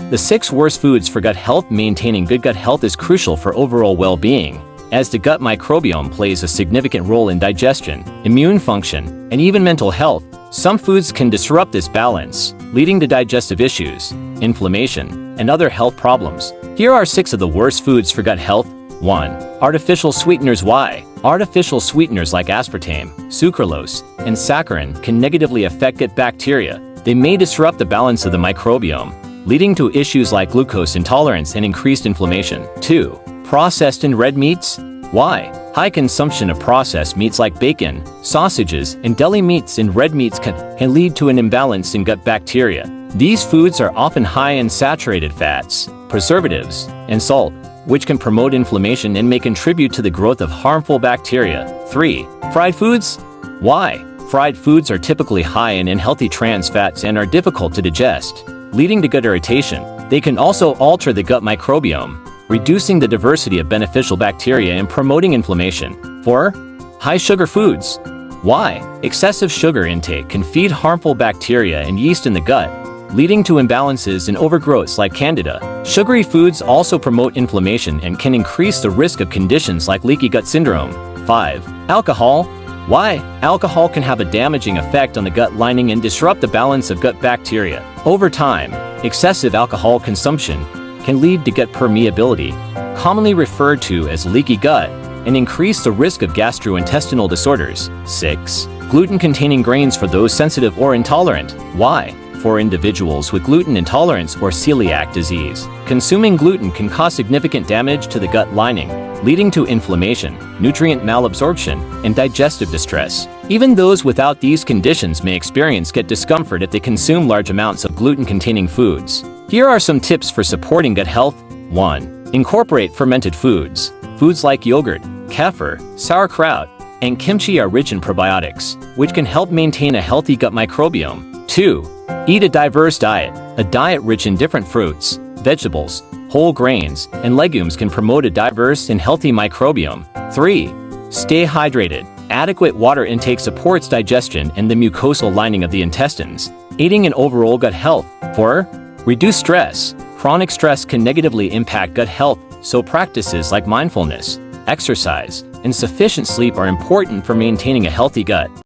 The 6 worst foods for gut health. Maintaining good gut health is crucial for overall well-being, as the gut microbiome plays a significant role in digestion, immune function, and even mental health. Some foods can disrupt this balance, leading to digestive issues, inflammation, and other health problems. Here are 6 of the worst foods for gut health. 1. Artificial sweeteners. Why? Artificial sweeteners like aspartame, sucralose, and saccharin can negatively affect gut bacteria. They may disrupt the balance of the microbiome, leading to issues like glucose intolerance and increased inflammation. 2. Processed and red meats. Why? High consumption of processed meats like bacon, sausages, and deli meats and red meats can lead to an imbalance in gut bacteria. These foods are often high in saturated fats, preservatives, and salt, which can promote inflammation and may contribute to the growth of harmful bacteria. 3. Fried foods. Why? Fried foods are typically high in unhealthy trans fats and are difficult to digest, leading to gut irritation. They can also alter the gut microbiome, reducing the diversity of beneficial bacteria and promoting inflammation. 4. High sugar foods. Why? Excessive sugar intake can feed harmful bacteria and yeast in the gut, leading to imbalances and overgrowths like candida. Sugary foods also promote inflammation and can increase the risk of conditions like leaky gut syndrome. 5. Alcohol. Why? Alcohol can have a damaging effect on the gut lining and disrupt the balance of gut bacteria. Over time, excessive alcohol consumption can lead to gut permeability, commonly referred to as leaky gut, and increase the risk of gastrointestinal disorders. 6. Gluten-containing grains for those sensitive or intolerant. Why? For individuals with gluten intolerance or celiac disease, consuming gluten can cause significant damage to the gut lining, leading to inflammation, nutrient malabsorption, and digestive distress. Even those without these conditions may experience gut discomfort if they consume large amounts of gluten-containing foods. Here are some tips for supporting gut health. 1. Incorporate fermented foods. Foods like yogurt, kefir, sauerkraut, and kimchi are rich in probiotics, which can help maintain a healthy gut microbiome. 2. Eat a diverse diet. A diet rich in different fruits, vegetables, whole grains, and legumes can promote a diverse and healthy microbiome. 3. Stay hydrated. Adequate water intake supports digestion and the mucosal lining of the intestines, aiding in overall gut health. 4. Reduce stress. Chronic stress can negatively impact gut health, so practices like mindfulness, exercise, and sufficient sleep are important for maintaining a healthy gut.